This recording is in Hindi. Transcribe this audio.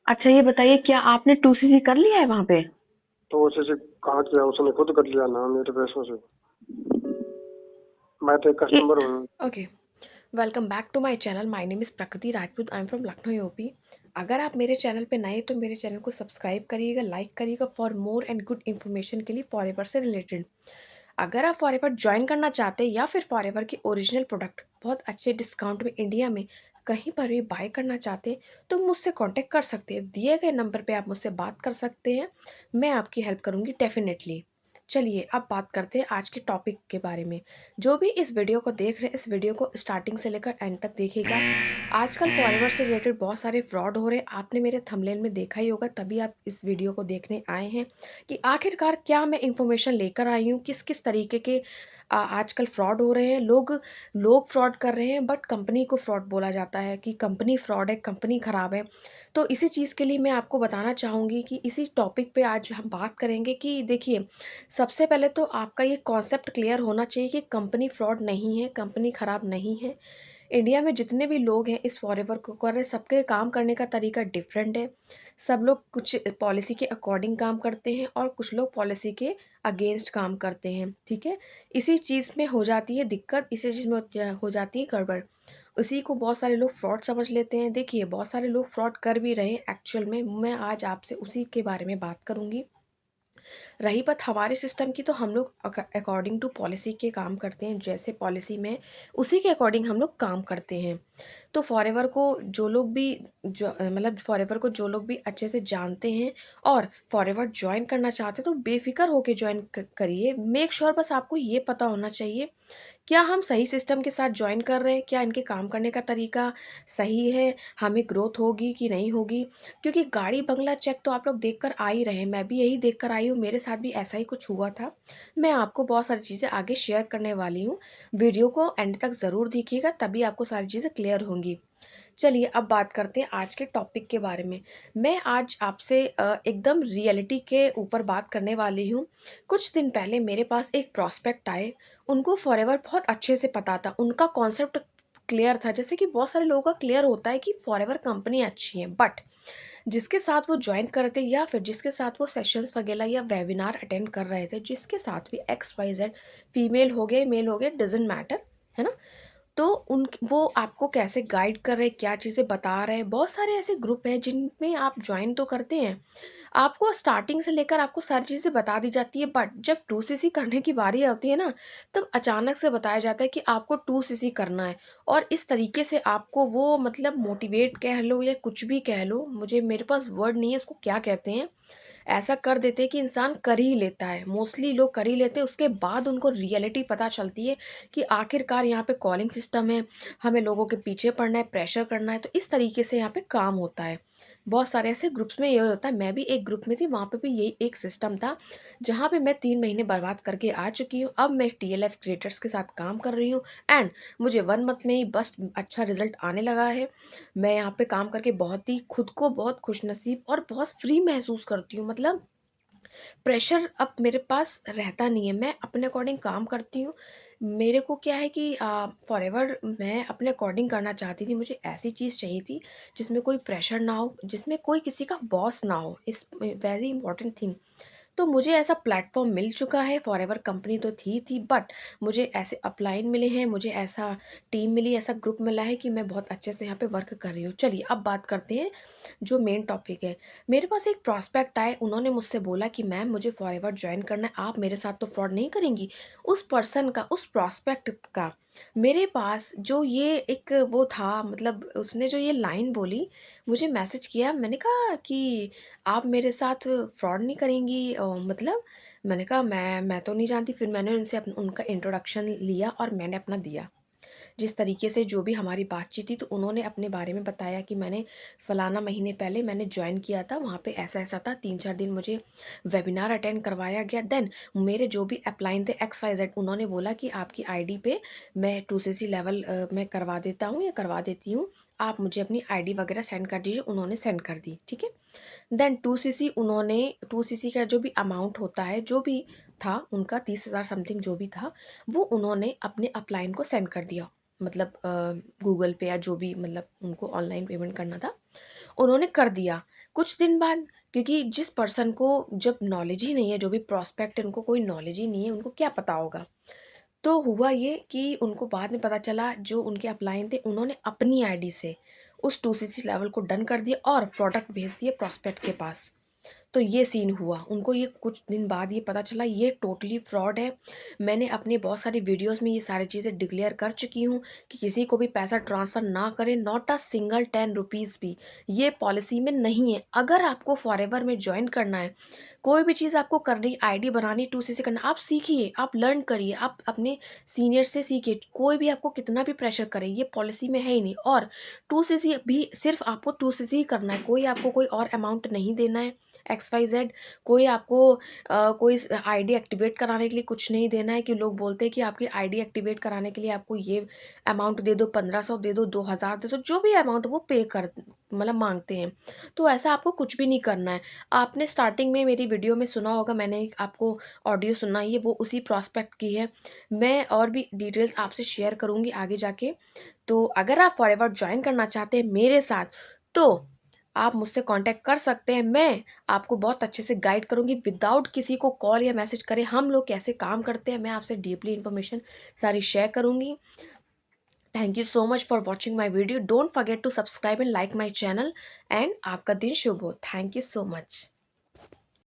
अच्छा ये बताइए, क्या आपने 2cc कर लिया है वहाँ पे? तो उसे से कहा किया, उसने खुद कर लिया ना मेरे पैसों से। मैं तो एक ए, कस्टमर हूँ। Okay, welcome back to my channel. My name is Prakriti Rajput. I am from Lucknow UP. अगर आप मेरे चैनल पे नए तो मेरे चैनल को सब्सक्राइब करिएगा, लाइक करिएगा for more and good information के लिए फॉरएवर से रिलेटेड। अगर आप फॉरएवर ज्वाइन करना चाहते हैं या फिर फॉरएवर की ओरिजिनल प्रोडक्ट बहुत अच्छे डिस्काउंट में इंडिया में कहीं पर भी बाय करना चाहते हैं तो मुझसे कांटेक्ट कर सकते हैं। दिए गए नंबर पे आप मुझसे बात कर सकते हैं, मैं आपकी हेल्प करूँगी डेफिनेटली। चलिए अब बात करते हैं आज के टॉपिक के बारे में। जो भी इस वीडियो को देख रहे हैं इस वीडियो को स्टार्टिंग से लेकर एंड तक देखिएगा। आजकल फॉरएवर से रिलेटेड बहुत सारे फ्रॉड हो रहे हैं, आपने मेरे थंबनेल में देखा ही होगा, तभी आप इस वीडियो को देखने आए हैं कि आखिरकार क्या मैं इंफॉर्मेशन लेकर आई हूँ, किस किस तरीके के आजकल फ्रॉड हो रहे हैं। लोग लोग फ्रॉड कर रहे हैं बट कंपनी को फ्रॉड बोला जाता है कि कंपनी फ्रॉड है, कंपनी ख़राब है। तो इसी चीज़ के लिए मैं आपको बताना चाहूँगी कि इसी टॉपिक पे आज हम बात करेंगे कि देखिए, सबसे पहले तो आपका ये कॉन्सेप्ट क्लियर होना चाहिए कि कंपनी फ्रॉड नहीं है, कंपनी ख़राब नहीं है। इंडिया में जितने भी लोग हैं इस फॉरएवर को कर रहे हैं, सबके काम करने का तरीका डिफरेंट है। सब लोग कुछ पॉलिसी के अकॉर्डिंग काम करते हैं और कुछ लोग पॉलिसी के अगेंस्ट काम करते हैं, ठीक है? इसी चीज़ में हो जाती है दिक्कत, इसी चीज़ में हो जाती है गड़बड़। उसी को बहुत सारे लोग फ्रॉड समझ लेते हैं। देखिए, बहुत सारे लोग फ्रॉड कर भी रहे हैं एक्चुअल में। मैं आज आपसे उसी के बारे में बात करूँगी। रही बात हमारे सिस्टम की, तो हम लोग अकॉर्डिंग टू पॉलिसी के काम करते हैं, जैसे पॉलिसी में उसी के अकॉर्डिंग हम लोग काम करते हैं। तो फॉरएवर को जो लोग भी जो मतलब फॉरएवर को जो लोग भी अच्छे से जानते हैं और फॉरएवर ज्वाइन करना चाहते हैं तो बेफिक्र होकर ज्वाइन करिए। मेक श्योर बस आपको ये पता होना चाहिए क्या हम सही सिस्टम के साथ जॉइन कर रहे हैं, क्या इनके काम करने का तरीका सही है, हमें ग्रोथ होगी कि नहीं होगी। क्योंकि गाड़ी बंगला चेक तो आप लोग देख कर आ ही रहे हैं, मैं भी यही देख कर आई हूँ, मेरे साथ भी ऐसा ही कुछ हुआ था। मैं आपको बहुत सारी चीज़ें आगे शेयर करने वाली हूँ। वीडियो को एंड तक ज़रूर देखिएगा, तभी आपको सारी चीज़ें क्लियर होंगी। चलिए अब बात करते हैं आज के टॉपिक के बारे में। मैं आज आपसे एकदम रियलिटी के ऊपर बात करने वाली हूँ। कुछ दिन पहले मेरे पास एक प्रॉस्पेक्ट आए, उनको फॉरएवर बहुत अच्छे से पता था, उनका कॉन्सेप्ट क्लियर था। जैसे कि बहुत सारे लोगों का क्लियर होता है कि फॉरएवर कंपनी अच्छी है, बट जिसके साथ वो ज्वाइन कर रहे थे या फिर जिसके साथ वो सेशंस वगैरह या वेबिनार अटेंड कर रहे थे, जिसके साथ भी एक्स वाई जेड, फीमेल हो गए मेल हो गए, डजेंट मैटर, है ना? तो उन वो आपको कैसे गाइड कर रहे हैं, क्या चीज़ें बता रहे हैं। बहुत सारे ऐसे ग्रुप हैं जिनमें आप ज्वाइन तो करते हैं, आपको स्टार्टिंग से लेकर आपको सारी चीज़ें बता दी जाती है, बट जब 2cc करने की बारी आती है ना, तब अचानक से बताया जाता है कि आपको 2cc करना है। और इस तरीके से आपको वो मतलब मोटिवेट कह लो या कुछ भी कह लो, मुझे मेरे पास वर्ड नहीं है उसको क्या कहते हैं, ऐसा कर देते हैं कि इंसान कर ही लेता है। मोस्टली लोग कर ही लेते हैं, उसके बाद उनको रियलिटी पता चलती है कि आखिरकार यहाँ पे कॉलिंग सिस्टम है, हमें लोगों के पीछे पड़ना है, प्रेशर करना है। तो इस तरीके से यहाँ पे काम होता है। बहुत सारे ऐसे ग्रुप्स में ये होता है, मैं भी एक ग्रुप में थी, वहाँ पे भी यही एक सिस्टम था जहाँ पे मैं 3 महीने बर्बाद करके आ चुकी हूँ। अब मैं TLF क्रिएटर्स के साथ काम कर रही हूँ एंड मुझे 1 मंथ में ही बस अच्छा रिजल्ट आने लगा है। मैं यहाँ पे काम करके बहुत ही खुद को बहुत खुशनसीब और बहुत फ्री महसूस करती हूँ। मतलब प्रेशर अब मेरे पास रहता नहीं है, मैं अपने अकॉर्डिंग काम करती हूँ। मेरे को क्या है कि फॉरएवर मैं अपने अकॉर्डिंग करना चाहती थी, मुझे ऐसी चीज़ चाहिए थी जिसमें कोई प्रेशर ना हो, जिसमें कोई किसी का बॉस ना हो, इस वेरी इंपॉर्टेंट थिंग। तो मुझे ऐसा प्लेटफ़ॉर्म मिल चुका है, फॉरएवर कंपनी तो थी बट मुझे ऐसे अपलाइन मिले हैं, मुझे ऐसा टीम मिली, ऐसा ग्रुप मिला है कि मैं बहुत अच्छे से यहाँ पे वर्क कर रही हूँ। चलिए अब बात करते हैं जो मेन टॉपिक है। मेरे पास एक प्रॉस्पेक्ट आए, उन्होंने मुझसे बोला कि मैम मुझे फॉरएवर जॉइन करना है, आप मेरे साथ तो फ्रॉड नहीं करेंगी? उस पर्सन का, उस प्रॉस्पेक्ट का मेरे पास जो ये एक वो था, मतलब उसने जो ये लाइन बोली, मुझे मैसेज किया, मैंने कहा कि आप मेरे साथ फ्रॉड नहीं करेंगी? मतलब मैंने कहा मैं तो नहीं जानती। फिर मैंने उनसे उनका इंट्रोडक्शन लिया और मैंने अपना दिया। जिस तरीके से जो भी हमारी बातचीत थी, तो उन्होंने अपने बारे में बताया कि मैंने फलाना महीने पहले मैंने ज्वाइन किया था, वहाँ पे ऐसा-ऐसा था, 3-4 दिन मुझे वेबिनार अटेंड करवाया गया। देन मेरे जो भी अपलाइन थे एक्स वाई जेड, उन्होंने बोला कि आपकी आईडी पे मैं 2cc लेवल में करवा देता हूँ या करवा देती हूँ, आप मुझे अपनी आईडी वगैरह सेंड कर दीजिए। उन्होंने सेंड कर दी, ठीक है। देन 2cc उन्होंने 2cc का जो भी अमाउंट होता है, जो भी था उनका 30,000 समथिंग जो भी था, वो उन्होंने अपने अपलाइन को सेंड कर दिया। मतलब गूगल पे या जो भी मतलब उनको ऑनलाइन पेमेंट करना था, उन्होंने कर दिया। कुछ दिन बाद, क्योंकि जिस पर्सन को जब नॉलेज ही नहीं है, जो भी प्रॉस्पेक्ट है उनको कोई नॉलेज ही नहीं है, उनको क्या पता होगा। तो हुआ ये कि उनको बाद में पता चला, जो उनके अपलाइन थे उन्होंने अपनी आईडी से उस 2cc लेवल को डन कर दिया और प्रोडक्ट भेज दिए प्रॉस्पेक्ट के पास। तो ये सीन हुआ, उनको ये कुछ दिन बाद ये पता चला ये टोटली फ्रॉड है। मैंने अपने बहुत सारी वीडियोस में ये सारी चीज़ें डिक्लेयर कर चुकी हूँ कि किसी को भी पैसा ट्रांसफ़र ना करें, नॉट अ सिंगल 10 रुपीज़ भी। ये पॉलिसी में नहीं है। अगर आपको फॉरएवर में ज्वाइन करना है, कोई भी चीज़ आपको करनी, आईडी बनानी, 2cc करना, आप सीखिए, आप लर्न करिए, आप अपने सीनियर से सीखिए। कोई भी आपको कितना भी प्रेशर करे, ये पॉलिसी में है ही नहीं। और 2cc भी सिर्फ आपको 2cc ही करना है, कोई आपको कोई और अमाउंट नहीं देना है। XYZ कोई आपको कोई आईडी एक्टिवेट कराने के लिए कुछ नहीं देना है। कि लोग बोलते हैं कि आपकी आईडी एक्टिवेट कराने के लिए आपको ये अमाउंट दे दो, 1500 दे दो, 2000 दे दो, जो भी अमाउंट वो पे कर मतलब मांगते हैं। तो ऐसा आपको कुछ भी नहीं करना है। आपने स्टार्टिंग में मेरी वीडियो में सुना होगा, मैंने आपको ऑडियो सुनाई है, वो उसी प्रॉस्पेक्ट की है। मैं और भी डिटेल्स आपसे शेयर करूँगी आगे जाके। तो अगर आप फॉरएवर ज्वाइन करना चाहते हैं मेरे साथ, तो आप मुझसे कांटेक्ट कर सकते हैं। मैं आपको बहुत अच्छे से गाइड करूँगी विदाउट किसी को कॉल या मैसेज करे, हम लोग कैसे काम करते हैं, मैं आपसे डीपली इन्फॉर्मेशन सारी शेयर करूँगी। Thank you so much for watching my video. Don't forget to subscribe and like my channel. And आपका दिन शुभ हो। Thank you so much.